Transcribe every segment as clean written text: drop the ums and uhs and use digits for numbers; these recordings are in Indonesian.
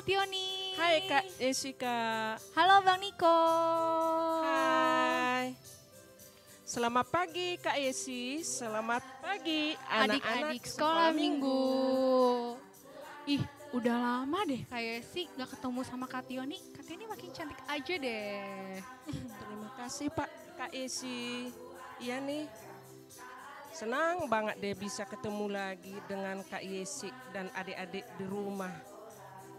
Kak Tioni. Hai Kak Jessica. Halo Bang Niko. Hai. Selamat pagi Kak Yesi, selamat pagi Adik-adik sekolah minggu. Ih, udah lama deh Kak Yesi gak ketemu sama Kak Tioni. Kak Tioni makin cantik aja deh. Terima kasih Pak Kak Yesi. Iya nih, senang banget deh bisa ketemu lagi dengan Kak Yesi dan adik-adik di rumah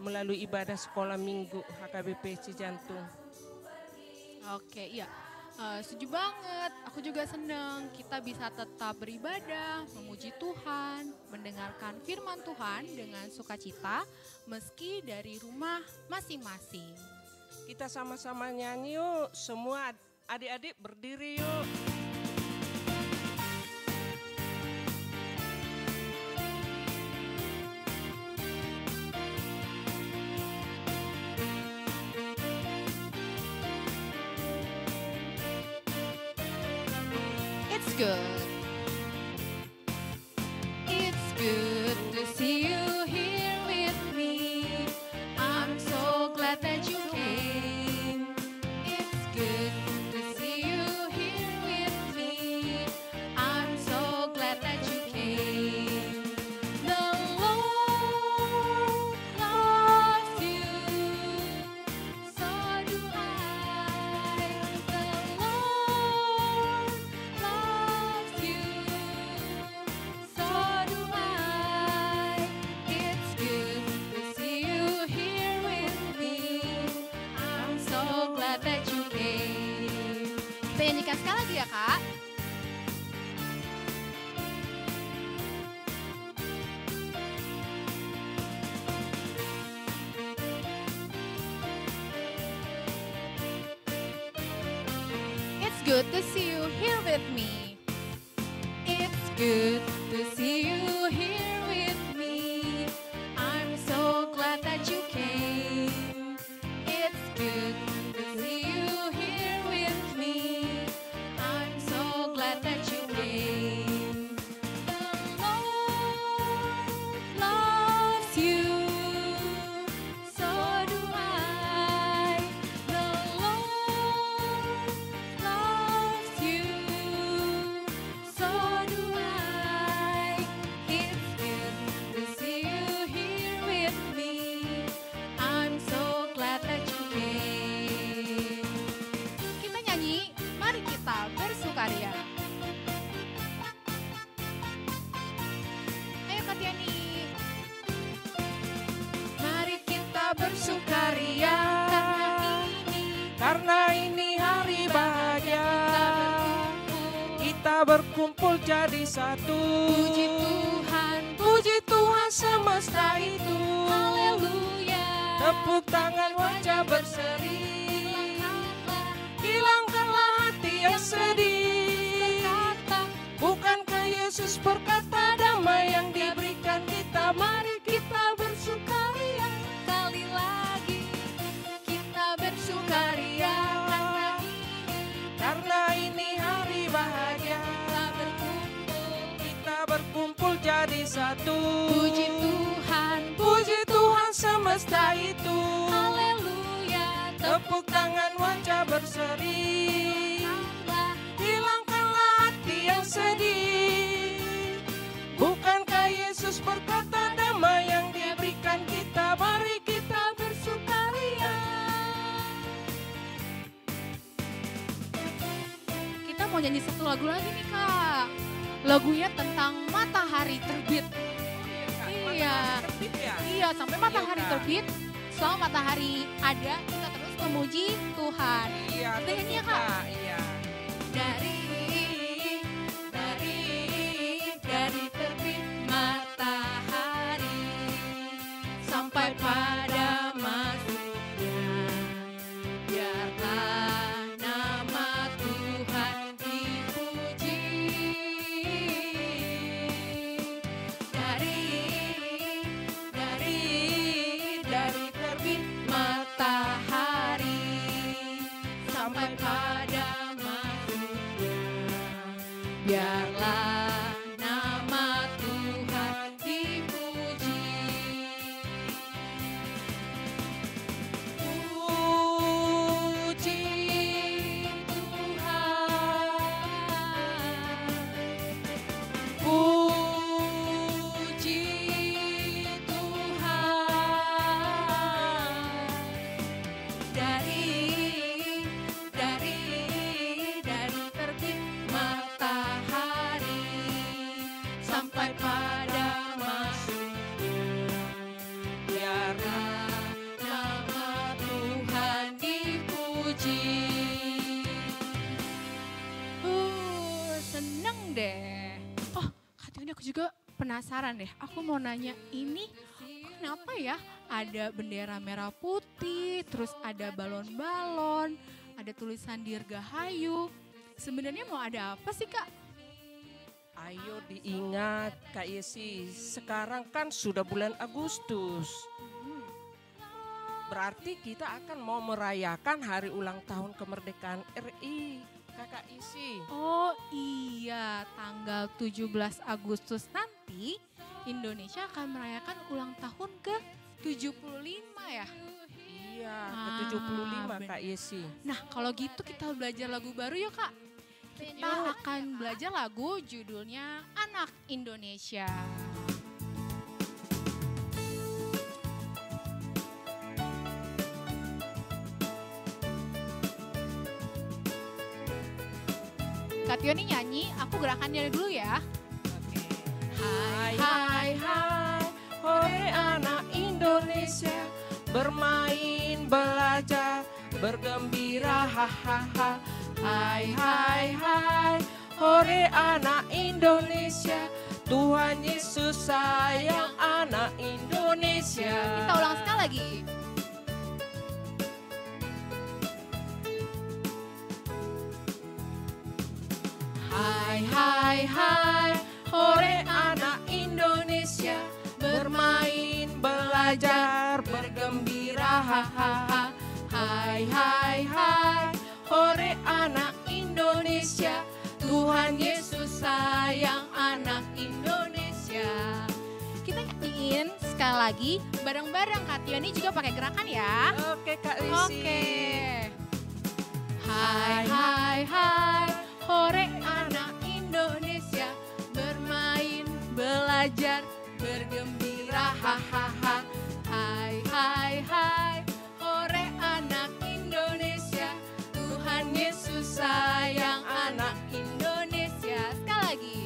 melalui ibadah sekolah minggu HKBP Cijantung. Oke, iya. Setuju banget, aku juga seneng kita bisa tetap beribadah, memuji Tuhan, mendengarkan firman Tuhan dengan sukacita meski dari rumah masing-masing. Kita sama-sama nyanyi yuk, semua adik-adik berdiri yuk. It's good. It's good to see you here with me. I'm so glad that you came. It's good to see you here with me. I'm so glad that you came. The Lord loves you, so do I. The Lord loves you, so do I. It's good to see you here with me. I'm so glad that you came. Kita nyanyikan sekali lagi ya Kak. It's good to see you here with me. It's good to see you here with me. I'm so glad that you came. It's good to see you here with me. I'm so glad that you came. The Lord loves you, so do I. The Lord loves you, so do I. It's good to see you here with me. I'm so glad that you came. Kita nyanyi, mari kita bersukaria. Ayo Kak Tiani. Mari kita bersukaria Karena ini hari bahagia, kita berkumpul jadi satu. Puji Tuhan semesta itu. haleluya. Tepuk tangan wajah berseri, hilangkanlah hati yang sedih. Bukankah Yesus berkata damai yang diberikan kita? Mari kita bersukaria. Kali lagi kita bersukaria Karena ini hari bahagia, kita berkumpul jadi satu. Puji Tuhan semesta itu. haleluya. Tepuk tangan wajah berseri, hilangkanlah hati yang sedih. Bukankah Yesus berkata damai yang diberikan kita? Mari kita bersukaria. Kita mau nyanyi satu lagu lagi nih Kak. Lagunya tentang matahari terbit. Iya. Tertib ya? Iya, sampai matahari Kak. terbit. Selama matahari ada, kita terus memuji Tuhan. Iya, Kita nyanyi ya, tentu, Kak. Iya. Dari terbit matahari sampai pada masuknya, biarlah nama Tuhan dipuji. Dari terbit matahari sampai pada masuknya, biarlah nama Tuhan dipuji. penasaran deh. Aku mau nanya, ini kenapa ya ada bendera merah putih, terus ada balon-balon, ada tulisan Dirgahayu. Sebenarnya mau ada apa sih Kak? Ayo diingat Kak Yesi, sekarang kan sudah bulan Agustus. Berarti kita akan mau merayakan hari ulang tahun kemerdekaan RI, Kakak Isi. Oh iya, tanggal 17 Agustus nanti Indonesia akan merayakan ulang tahun ke 75 ya? Iya, ke-75 bener. Kak Yesi. Nah kalau gitu kita belajar lagu baru yuk Kak. Kita akan belajar lagu judulnya Anak Indonesia. Kak Tioni nyanyi, aku gerakannya dulu ya. Oke. Hai, Hai, hai, hore anak Indonesia, bermain, belajar, bergembira, hahaha. Hai, hai, hai, hore anak Indonesia, Tuhan Yesus sayang anak Indonesia. Kita ulang sekali lagi. Hai, hai, hai, hore anak Indonesia, bermain, belajar, bergembira, hahaha. Hai, hai, hai, hore anak Indonesia, Tuhan Yesus sayang anak Indonesia. Kita nyanyiin sekali lagi bareng-bareng. Kak Tioni juga pakai gerakan ya. Oke Kak Lisi. Oke. Hai, hai, hai, hore anak Indonesia, bermain, belajar, bergembira, hahaha. Hai, hai, hai, hore anak Indonesia, Tuhan Yesus sayang anak Indonesia. Sekali lagi.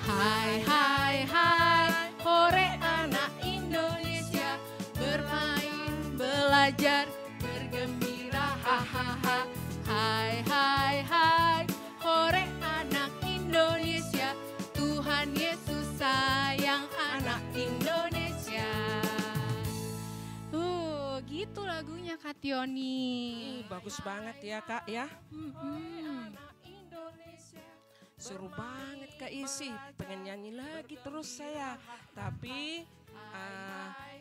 Hai, hai, hai, hore anak Indonesia, bermain, belajar, bergembira, hahaha. Hai, hai, hai, hore anak Indonesia, Tuhan Yesus sayang anak Indonesia. Gitu lagunya Kak Tioni. Bagus banget ya Kak ya. Mm-mm. Seru banget Kak Isi, pengen nyanyi lagi terus saya. Tapi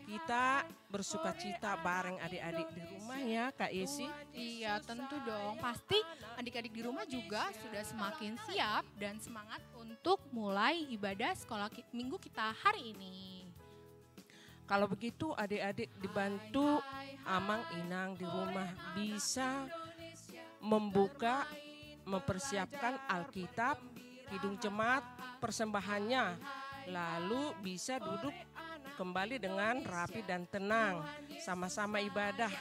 kita bersuka cita bareng adik-adik di rumah ya Kak Isi. Iya tentu dong, pasti adik-adik di rumah juga sudah semakin siap dan semangat untuk mulai ibadah sekolah minggu kita hari ini. Kalau begitu adik-adik dibantu Amang Inang di rumah bisa membuka, mempersiapkan Alkitab, Kidung Jemaat, persembahannya. Lalu bisa duduk kembali dengan rapi dan tenang. Sama-sama ibadah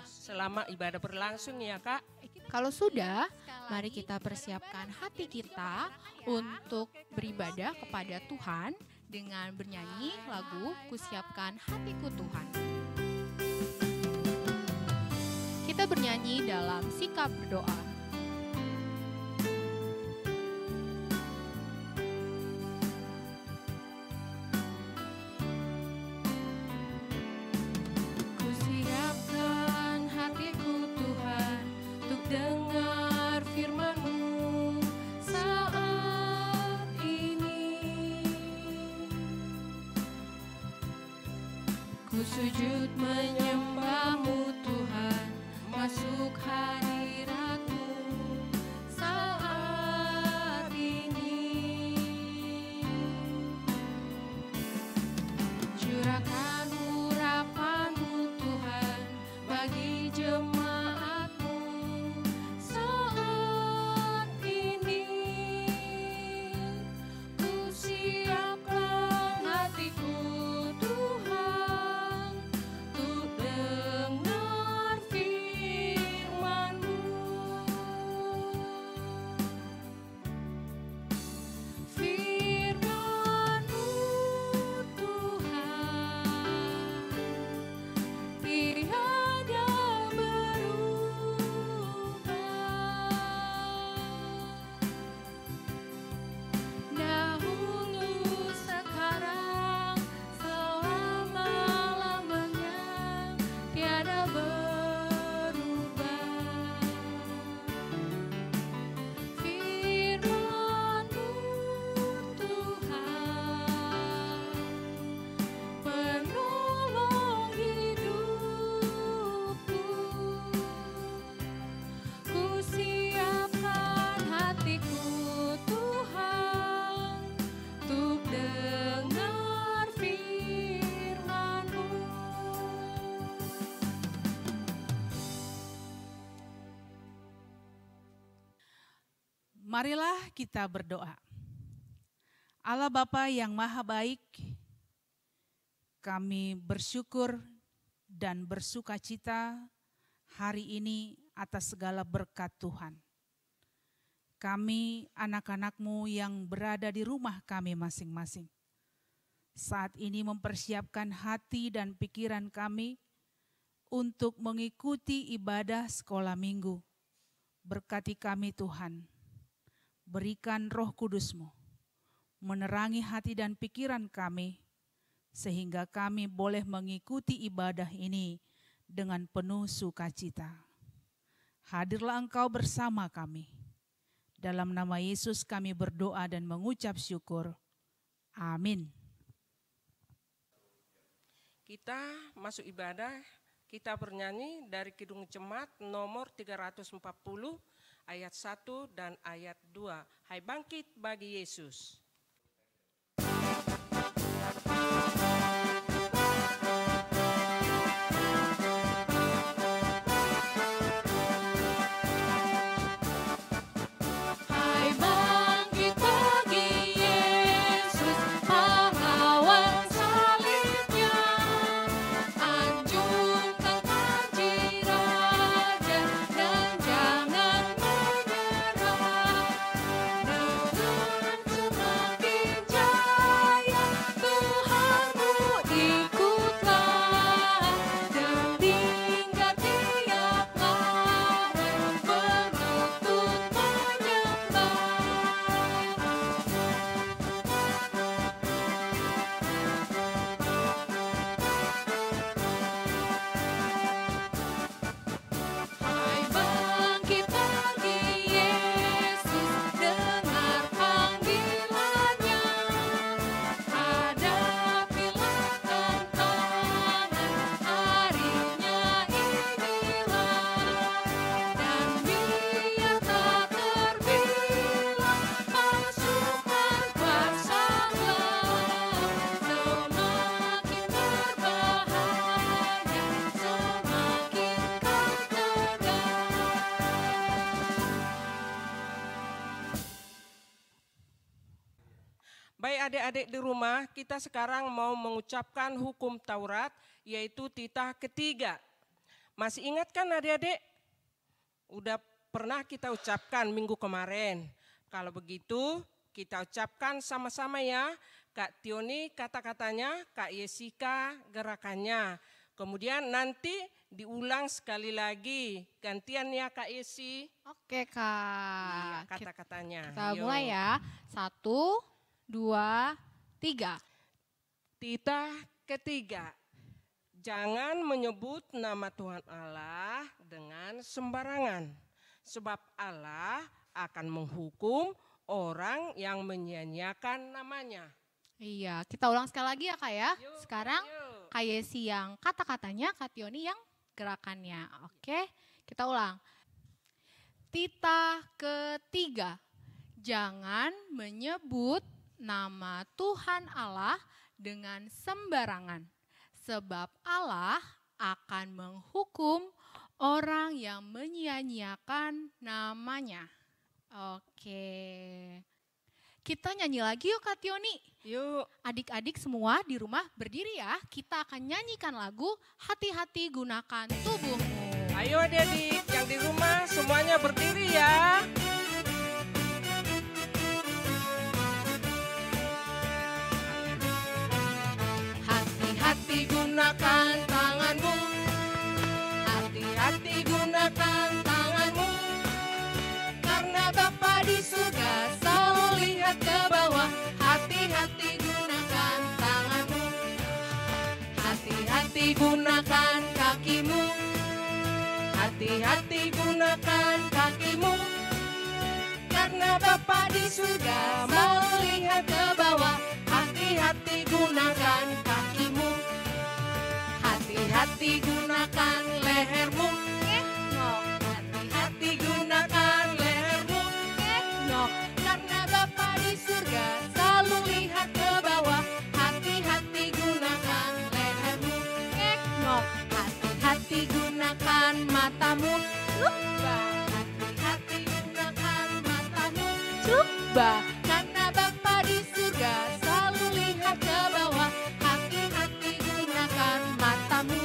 selama ibadah berlangsung ya Kak. Kalau sudah, mari kita persiapkan hati kita untuk beribadah kepada Tuhan dengan bernyanyi lagu Kusiapkan Hatiku Tuhan. Kita bernyanyi dalam sikap berdoa. Kusiapkan hatiku Tuhan untuk dengar firman-Mu saat ini. Ku sujud menyembah-Mu Tuhan, masuk hadirat-Mu saat ini. Curahkan urapan-Mu Tuhan bagi jemaat-Mu saat ini. Ku siapkan hatiku Tuhan untuk dengar firman-Mu. Marilah kita berdoa. Allah Bapa yang Maha Baik, kami bersyukur dan bersukacita hari ini atas segala berkat Tuhan. Kami anak-anak-Mu yang berada di rumah kami masing-masing, saat ini mempersiapkan hati dan pikiran kami untuk mengikuti ibadah sekolah minggu. Berkati kami Tuhan, berikan Roh Kudus-Mu, menerangi hati dan pikiran kami, sehingga kami boleh mengikuti ibadah ini dengan penuh sukacita. Hadirlah Engkau bersama kami. Dalam nama Yesus kami berdoa dan mengucap syukur. Amin. Kita masuk ibadah, kita bernyanyi dari Kidung Jemaat nomor 340 ayat 1 dan ayat 2. Hai bangkit bagi Yesus. Baik adik-adik di rumah, kita sekarang mau mengucapkan hukum Taurat, yaitu titah ketiga. Masih ingat kan adik-adik? Udah pernah kita ucapkan minggu kemarin. Kalau begitu kita ucapkan sama-sama ya. Kak Tioni kata-katanya, Kak Yesika gerakannya. Kemudian nanti diulang sekali lagi. Gantian ya Kak Yesi. Oke Kak. Iya, kata-katanya. Kita Yuk. mulai ya. 1, 2, 3. Titah ketiga, jangan menyebut nama Tuhan Allah dengan sembarangan, sebab Allah akan menghukum orang yang menyia-nyiakan namanya. Iya, kita ulang sekali lagi ya Kak ya. Yuk, Sekarang yuk. Kak Yesi yang kata-katanya, Kak Tioni yang gerakannya. Oke, kita ulang. Titah ketiga, jangan menyebut nama Tuhan Allah dengan sembarangan, sebab Allah akan menghukum orang yang menyia-nyiakan namanya. Oke, kita nyanyi lagi yuk Kak Tioni. Yuk, Adik-adik semua di rumah berdiri ya, kita akan nyanyikan lagu Hati-hati Gunakan Tubuhmu. ayo adik-adik yang di rumah semuanya berdiri ya. Hati-hati gunakan tanganmu, hati-hati gunakan tanganmu, karena Bapa di surga selalu lihat ke bawah. Hati-hati gunakan tanganmu, hati-hati gunakan kakimu, hati-hati gunakan kakimu, karena Bapa di surga mau lihat ke bawah. Hati-hati gunakan kakimu, hati-hati gunakan lehermu, hati-hati gunakan lehermu, karena Bapa di surga selalu lihat ke bawah. Hati-hati gunakan lehermu, hati-hati gunakan matamu, hati-hati gunakan matamu, bah, karena Bapa di surga selalu lihat ke bawah. Hati-hati gunakan matamu,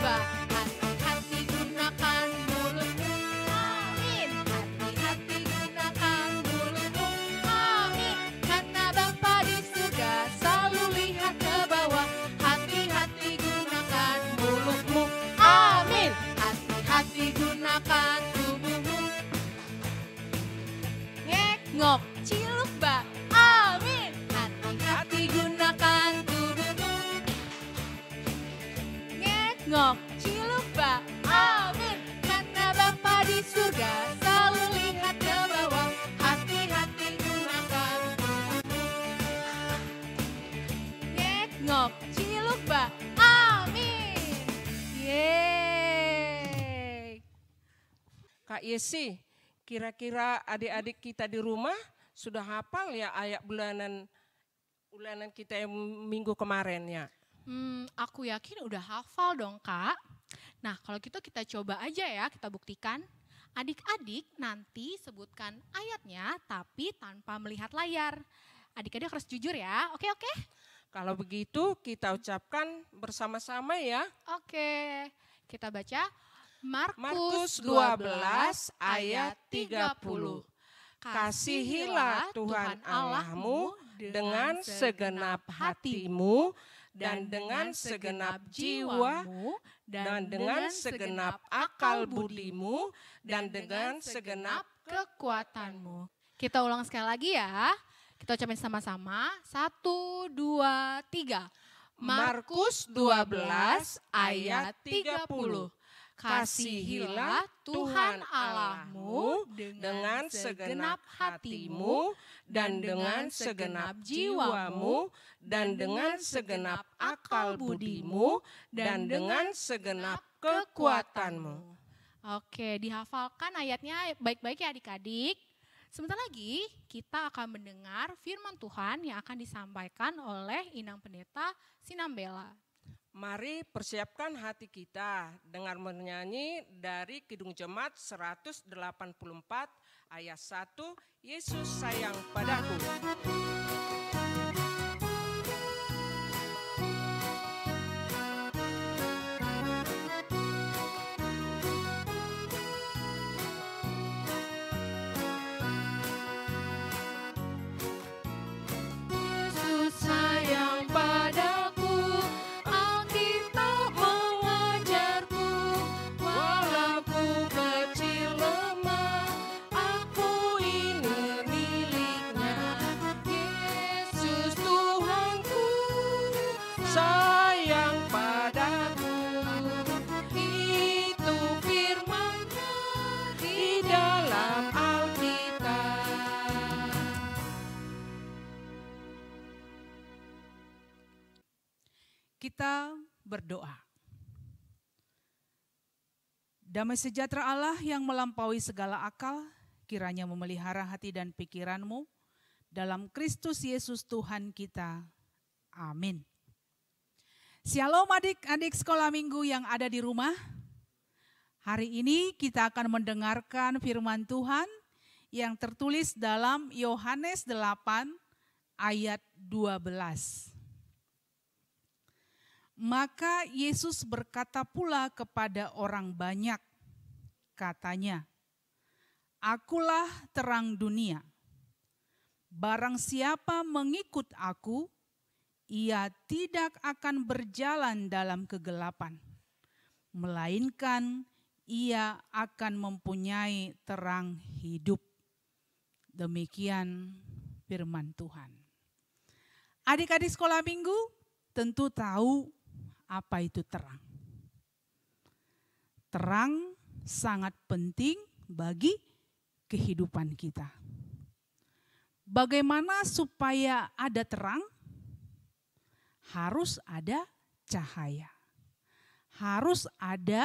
bah, hati-hati gunakan mulutmu. Amin. Hati-hati gunakan mulutmu. Amin. Karena Bapa di surga selalu lihat ke bawah. Hati-hati gunakan mulutmu. Amin. Hati-hati gunakan tubuhmu. Ngek-ngok, ciluk bah. Amin. Hati-hati gunakan tubuhmu. Ngek-ngok, ciluk bah. Amin. Karena Bapa di surga selalu lihat ke bawah. Hati-hati gunakan tubuhmu. Ngek-ngok, ciluk bah. Amin. Yeay. Kak Yesi, kira-kira adik-adik kita di rumah sudah hafal ya ayat bulanan kita yang minggu kemarin ya? Aku yakin udah hafal dong, Kak. Nah, kalau gitu kita coba aja ya, kita buktikan. Adik-adik nanti sebutkan ayatnya tapi tanpa melihat layar. Adik-adik harus jujur ya, oke? Kalau begitu kita ucapkan bersama-sama ya. Oke, kita baca Markus 12 ayat 30. Kasihilah Tuhan Allahmu dengan segenap hatimu dan dengan segenap jiwamu dan dengan segenap akal budimu dan dengan segenap kekuatanmu. Kita ulang sekali lagi ya. Kita ucapin sama-sama. 1, 2, 3. Markus 12 ayat 30. Kasihilah Tuhan Allahmu dengan segenap hatimu dan dengan segenap jiwamu dan dengan segenap akal budimu dan dengan segenap kekuatanmu. Oke, dihafalkan ayatnya baik-baik ya adik-adik. Sebentar lagi kita akan mendengar firman Tuhan yang akan disampaikan oleh Inang Pendeta Sinambela. Mari persiapkan hati kita dengan menyanyi dari Kidung Jemaat 184 ayat 1, Yesus sayang padaku. Yesus sayang padaku, Alkitab mengajarku, walau ku kecil lemah, aku ini miliknya. Yesus Tuhanku, Sayang padaku, itu firman-Nya di dalam Alkitab. Kita berdoa. Damai sejahtera Allah yang melampaui segala akal, kiranya memelihara hati dan pikiranmu dalam Kristus Yesus Tuhan kita. Amin. Shalom adik-adik sekolah minggu yang ada di rumah. Hari ini kita akan mendengarkan firman Tuhan yang tertulis dalam Yohanes 8 ayat 12. Maka Yesus berkata pula kepada orang banyak, katanya, Akulah terang dunia. Barang siapa mengikut aku, ia tidak akan berjalan dalam kegelapan, melainkan ia akan mempunyai terang hidup. Demikian firman Tuhan. Adik-adik sekolah minggu tentu tahu apa itu terang. Terang sangat penting bagi kehidupan kita. Bagaimana supaya ada terang? Harus ada cahaya. Harus ada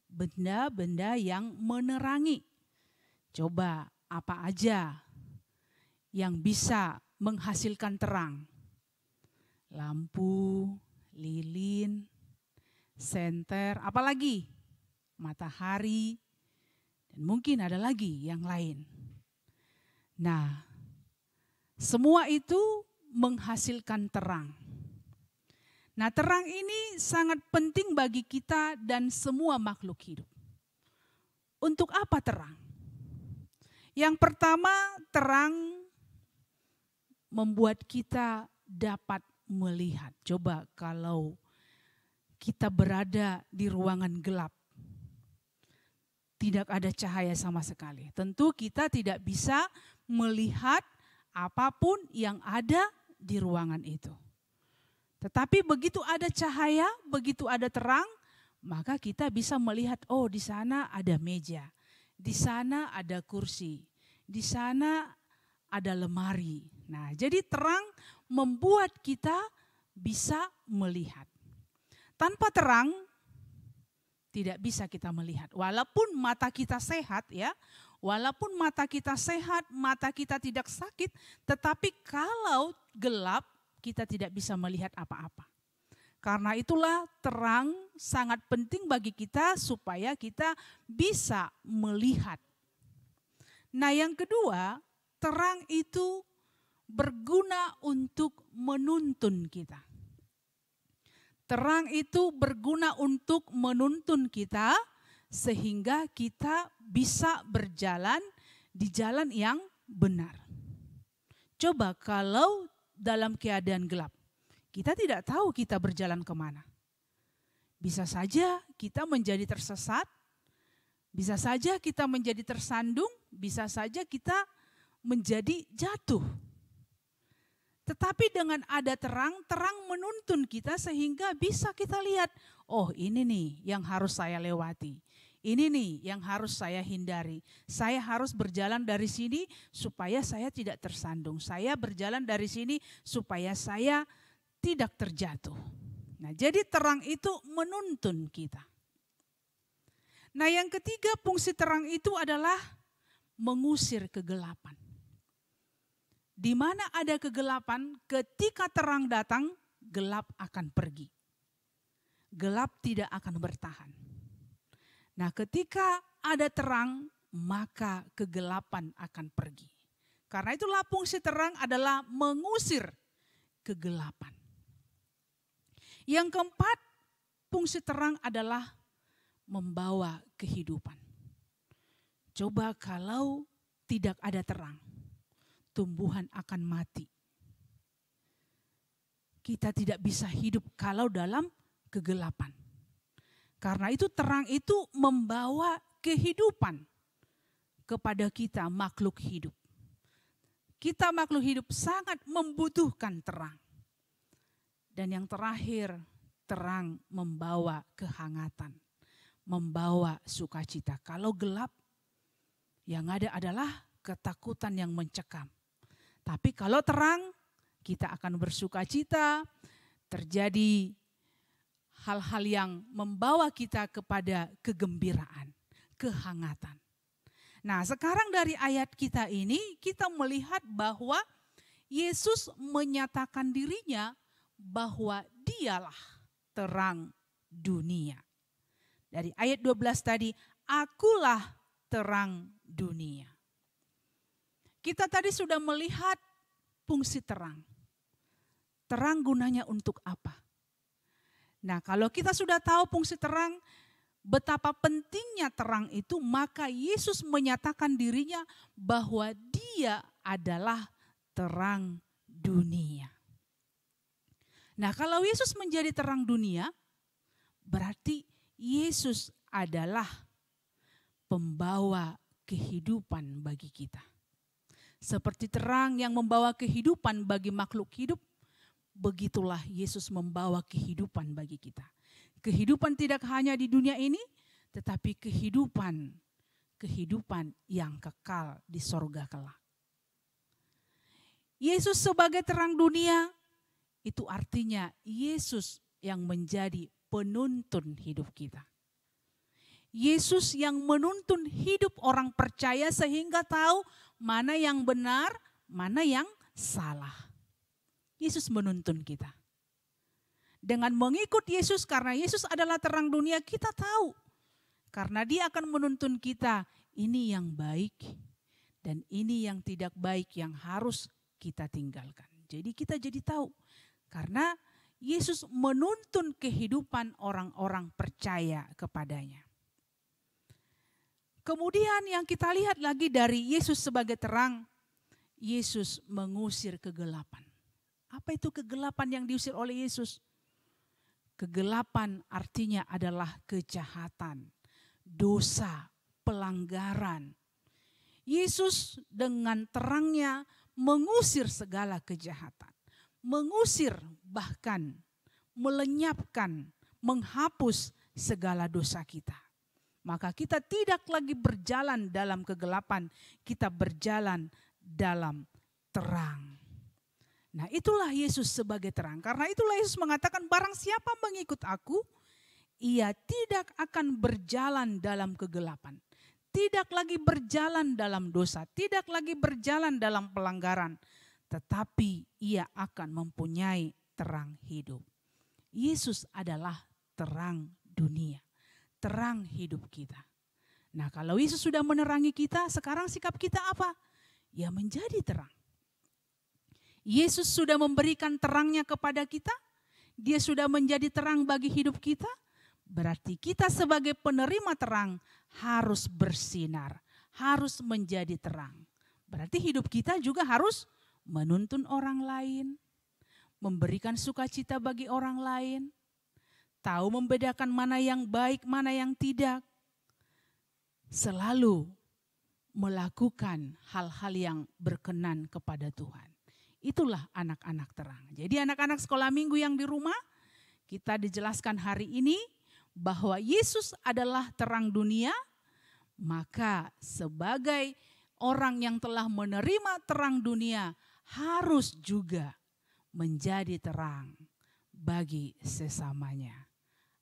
benda-benda yang menerangi. Coba apa aja yang bisa menghasilkan terang? Lampu, lilin, senter, apalagi matahari, dan mungkin ada lagi yang lain. Nah, semua itu menghasilkan terang. Nah, terang ini sangat penting bagi kita dan semua makhluk hidup. Untuk apa terang? Yang pertama, terang membuat kita dapat melihat. Coba kalau kita berada di ruangan gelap, tidak ada cahaya sama sekali. Tentu kita tidak bisa melihat apapun yang ada di ruangan itu. Tetapi begitu ada cahaya, begitu ada terang, maka kita bisa melihat, oh di sana ada meja, di sana ada kursi, di sana ada lemari. Nah, jadi terang membuat kita bisa melihat. Tanpa terang tidak bisa kita melihat. Walaupun mata kita sehat ya, walaupun mata kita sehat, mata kita tidak sakit, tetapi kalau gelap kita tidak bisa melihat apa-apa. Karena itulah terang sangat penting bagi kita supaya kita bisa melihat. Nah, yang kedua, terang itu berguna untuk menuntun kita. Terang itu berguna untuk menuntun kita sehingga kita bisa berjalan di jalan yang benar. Coba kalau dalam keadaan gelap, kita tidak tahu kita berjalan kemana. Bisa saja kita menjadi tersesat, bisa saja kita menjadi tersandung, bisa saja kita menjadi jatuh. Tetapi dengan ada terang, terang menuntun kita sehingga bisa kita lihat, oh ini nih yang harus saya lewati. Ini nih yang harus saya hindari. Saya harus berjalan dari sini supaya saya tidak tersandung. Saya berjalan dari sini supaya saya tidak terjatuh. Nah, jadi terang itu menuntun kita. Nah, yang ketiga fungsi terang itu adalah mengusir kegelapan. Di mana ada kegelapan, ketika terang datang, gelap akan pergi. Gelap tidak akan bertahan. Nah, ketika ada terang, maka kegelapan akan pergi. Karena itulah fungsi terang adalah mengusir kegelapan. Yang keempat, fungsi terang adalah membawa kehidupan. Coba kalau tidak ada terang, tumbuhan akan mati. Kita tidak bisa hidup kalau dalam kegelapan. Karena itu terang itu membawa kehidupan kepada kita makhluk hidup. Kita makhluk hidup sangat membutuhkan terang. Dan yang terakhir, terang membawa kehangatan, membawa sukacita. Kalau gelap, yang ada adalah ketakutan yang mencekam. Tapi kalau terang, kita akan bersukacita, terjadi hal-hal yang membawa kita kepada kegembiraan, kehangatan. Nah, sekarang dari ayat kita ini kita melihat bahwa Yesus menyatakan dirinya bahwa dialah terang dunia. Dari ayat 12 tadi, akulah terang dunia. Kita tadi sudah melihat fungsi terang. Terang gunanya untuk apa? Nah, kalau kita sudah tahu fungsi terang, betapa pentingnya terang itu, maka Yesus menyatakan dirinya bahwa Dia adalah terang dunia. Nah, kalau Yesus menjadi terang dunia, berarti Yesus adalah pembawa kehidupan bagi kita. Seperti terang yang membawa kehidupan bagi makhluk hidup, begitulah Yesus membawa kehidupan bagi kita. Kehidupan tidak hanya di dunia ini, tetapi kehidupan yang kekal di sorga kelak. Yesus sebagai terang dunia, itu artinya Yesus yang menjadi penuntun hidup kita. Yesus yang menuntun hidup orang percaya sehingga tahu mana yang benar, mana yang salah. Yesus menuntun kita. Dengan mengikut Yesus, karena Yesus adalah terang dunia, kita tahu. Karena Dia akan menuntun kita, ini yang baik Dan ini yang tidak baik yang harus kita tinggalkan. Jadi kita jadi tahu, karena Yesus menuntun kehidupan orang-orang percaya kepadanya. Kemudian yang kita lihat lagi dari Yesus sebagai terang, Yesus mengusir kegelapan. Apa itu kegelapan yang diusir oleh Yesus? Kegelapan artinya adalah kejahatan, dosa, pelanggaran. Yesus dengan terangnya mengusir segala kejahatan. Mengusir bahkan melenyapkan, menghapus segala dosa kita. Maka kita tidak lagi berjalan dalam kegelapan, kita berjalan dalam terang. Nah, itulah Yesus sebagai terang. Karena itulah Yesus mengatakan, barang siapa mengikut aku, ia tidak akan berjalan dalam kegelapan. Tidak lagi berjalan dalam dosa, tidak lagi berjalan dalam pelanggaran, tetapi ia akan mempunyai terang hidup. Yesus adalah terang dunia, terang hidup kita. Nah, kalau Yesus sudah menerangi kita, sekarang sikap kita apa? Ya, menjadi terang. Yesus sudah memberikan terangnya kepada kita, dia sudah menjadi terang bagi hidup kita. Berarti kita sebagai penerima terang harus bersinar, harus menjadi terang. Berarti hidup kita juga harus menuntun orang lain, memberikan sukacita bagi orang lain, tahu membedakan mana yang baik, mana yang tidak. Selalu melakukan hal-hal yang berkenan kepada Tuhan. Itulah anak-anak terang. Jadi anak-anak sekolah minggu yang di rumah, kita dijelaskan hari ini bahwa Yesus adalah terang dunia, maka sebagai orang yang telah menerima terang dunia harus juga menjadi terang bagi sesamanya.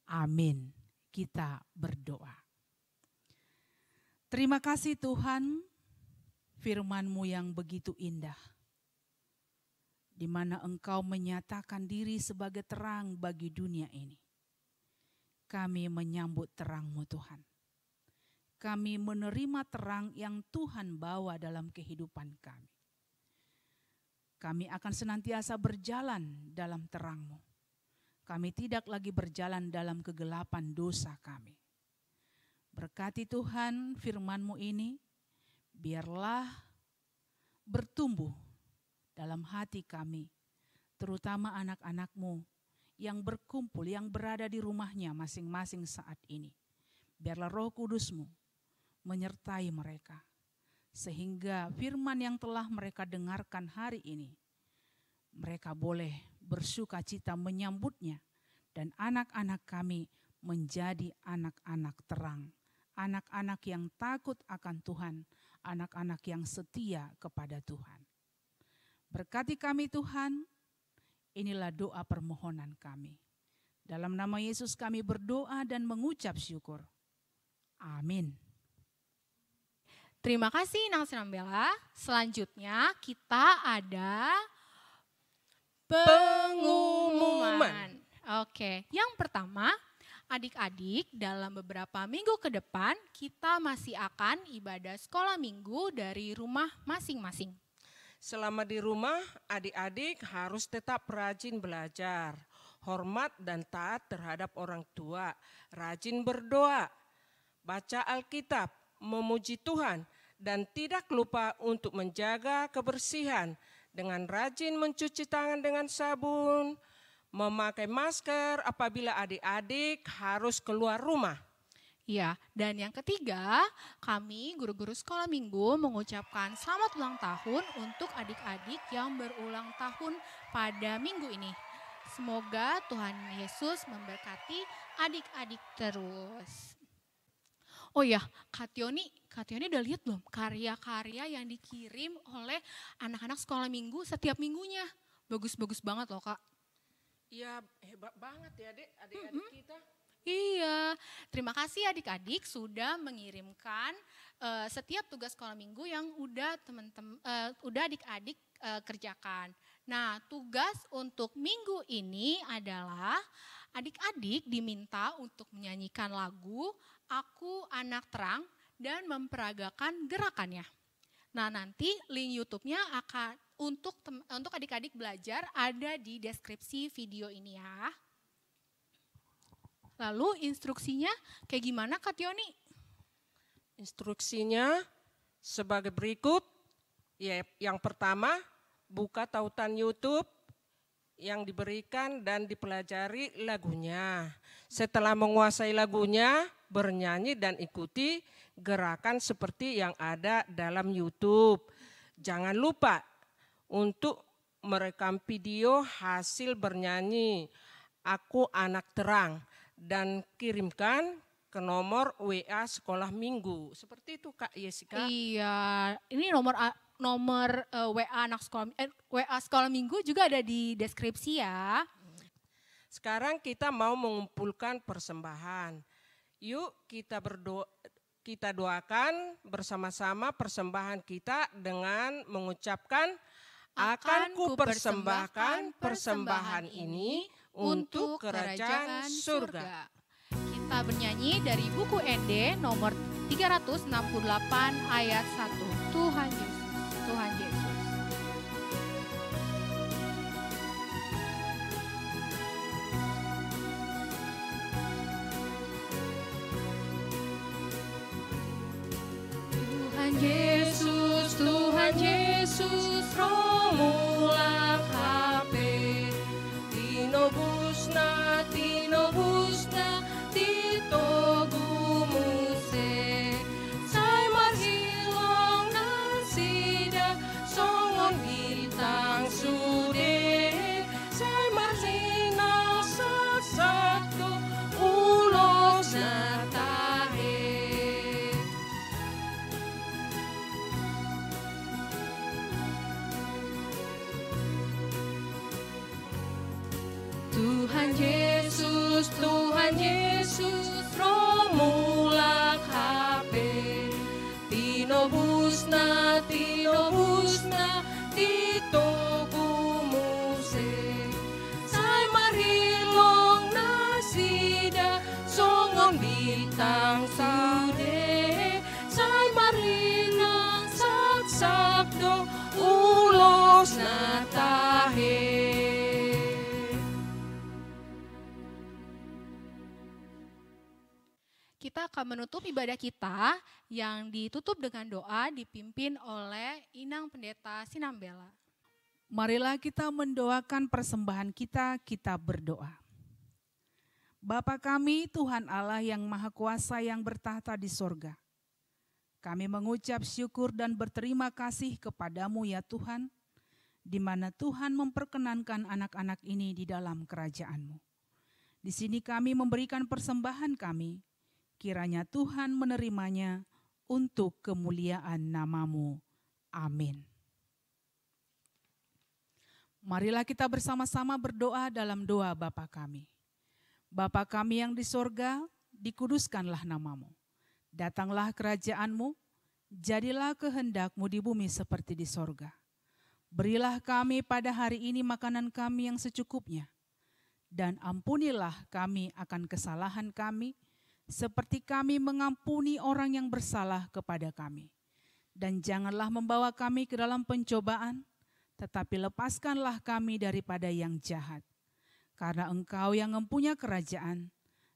Amin. Kita berdoa. Terima kasih Tuhan, firman-Mu yang begitu indah, di mana Engkau menyatakan diri sebagai terang bagi dunia ini. Kami menyambut terang-Mu Tuhan. Kami menerima terang yang Tuhan bawa dalam kehidupan kami. Kami akan senantiasa berjalan dalam terang-Mu. Kami tidak lagi berjalan dalam kegelapan dosa kami. Berkati Tuhan firman-Mu ini, biarlah bertumbuh dalam hati kami, terutama anak-anak-Mu yang berkumpul, yang berada di rumahnya masing-masing saat ini. Biarlah Roh Kudus-Mu menyertai mereka, sehingga firman yang telah mereka dengarkan hari ini, mereka boleh bersuka cita menyambutnya, dan anak-anak kami menjadi anak-anak terang, anak-anak yang takut akan Tuhan, anak-anak yang setia kepada Tuhan. Berkati kami Tuhan, inilah doa permohonan kami. Dalam nama Yesus kami berdoa dan mengucap syukur. Amin. Terima kasih Nang Sinambela. Selanjutnya kita ada pengumuman. Oke, yang pertama, adik-adik dalam beberapa minggu ke depan kita masih akan ibadah sekolah minggu dari rumah masing-masing. Selama di rumah, adik-adik harus tetap rajin belajar, hormat dan taat terhadap orang tua, rajin berdoa, baca Alkitab, memuji Tuhan, dan tidak lupa untuk menjaga kebersihan dengan rajin mencuci tangan dengan sabun, memakai masker apabila adik-adik harus keluar rumah. Ya, dan yang ketiga, kami guru-guru sekolah minggu mengucapkan selamat ulang tahun untuk adik-adik yang berulang tahun pada minggu ini. Semoga Tuhan Yesus memberkati adik-adik terus. Oh ya, Kak Tioni udah lihat belum karya-karya yang dikirim oleh anak-anak sekolah minggu setiap minggunya? Bagus-bagus banget loh Kak. Iya, hebat banget ya adik-adik kita. Iya, terima kasih adik-adik sudah mengirimkan setiap tugas sekolah minggu yang udah adik-adik kerjakan. Nah, tugas untuk minggu ini adalah adik-adik diminta untuk menyanyikan lagu Aku Anak Terang dan memperagakan gerakannya. Nah, nanti link YouTube-nya akan untuk adik-adik belajar ada di deskripsi video ini ya. Lalu instruksinya kayak gimana Kak Tioni? Instruksinya sebagai berikut. Ya, yang pertama, buka tautan YouTube yang diberikan dan dipelajari lagunya. Setelah menguasai lagunya, bernyanyi dan ikuti gerakan seperti yang ada dalam YouTube. Jangan lupa untuk merekam video hasil bernyanyi Aku Anak Terang dan kirimkan ke nomor WA Sekolah Minggu. Seperti itu Kak Jessica. Iya, ini nomor WA WA Sekolah Minggu juga ada di deskripsi ya. Sekarang kita mau mengumpulkan persembahan. Yuk kita doakan bersama-sama persembahan kita dengan mengucapkan akan ku persembahkan persembahan ini untuk kerajaan surga. Kita bernyanyi dari buku ND nomor 368 ayat 1. Tuhan Yesus, Tuhan Yesus. Tuhan Yesus, Tuhan Yesus, Romulak HP, Tinobusna, Tinobusna, Titogumuse, Sai marhilang nasida, Songon bintang sude, Sai marhina saksakto, Ulos na tahe. Tuhan Yesus, Tuhan Yesus, Romulak HP, Tinobusna, Tinobusna, Titogumuse, Sai marhilong nasida, Songon bintang sude, Sai marhinang saksakdo, Ulos na tahe. Kita akan menutup ibadah kita yang ditutup dengan doa dipimpin oleh Inang Pendeta Sinambela. Marilah kita mendoakan persembahan kita berdoa. Bapa kami, Tuhan Allah yang Maha Kuasa yang bertahta di sorga. Kami mengucap syukur dan berterima kasih kepadamu ya Tuhan, di mana Tuhan memperkenankan anak-anak ini di dalam kerajaan-Mu. Di sini kami memberikan persembahan kami, kiranya Tuhan menerimanya untuk kemuliaan nama-Mu. Amin. Marilah kita bersama-sama berdoa dalam doa Bapa kami. Bapa kami yang di sorga, dikuduskanlah nama-Mu. Datanglah kerajaan-Mu, jadilah kehendak-Mu di bumi seperti di sorga. Berilah kami pada hari ini makanan kami yang secukupnya, dan ampunilah kami akan kesalahan kami, seperti kami mengampuni orang yang bersalah kepada kami. Dan janganlah membawa kami ke dalam pencobaan, tetapi lepaskanlah kami daripada yang jahat. Karena Engkau yang mempunyai kerajaan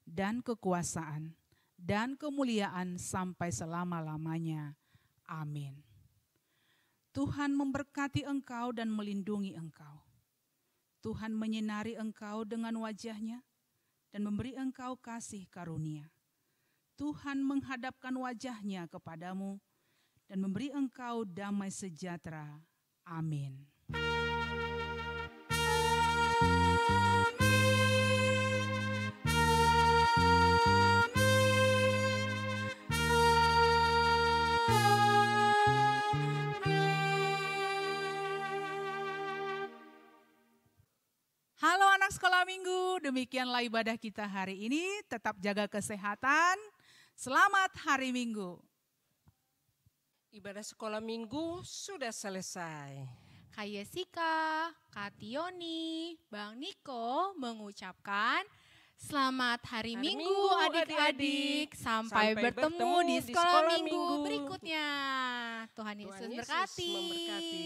dan kekuasaan dan kemuliaan sampai selama-lamanya. Amin. Tuhan memberkati engkau dan melindungi engkau. Tuhan menyinari engkau dengan wajah-Nya dan memberi engkau kasih karunia. Tuhan menghadapkan wajah-Nya kepadamu dan memberi engkau damai sejahtera. Amin. Halo anak sekolah minggu, demikianlah ibadah kita hari ini. Tetap jaga kesehatan. Selamat hari Minggu. Ibadah sekolah minggu sudah selesai. Kak Jessica, Kak Tioni, Bang Niko mengucapkan Selamat hari Hari Minggu Minggu, adik-adik. adik-adik. Sampai Sampai bertemu bertemu di di sekolah sekolah minggu minggu berikutnya. Tuhan Tuhan Yesus Yesus berkati. memberkati.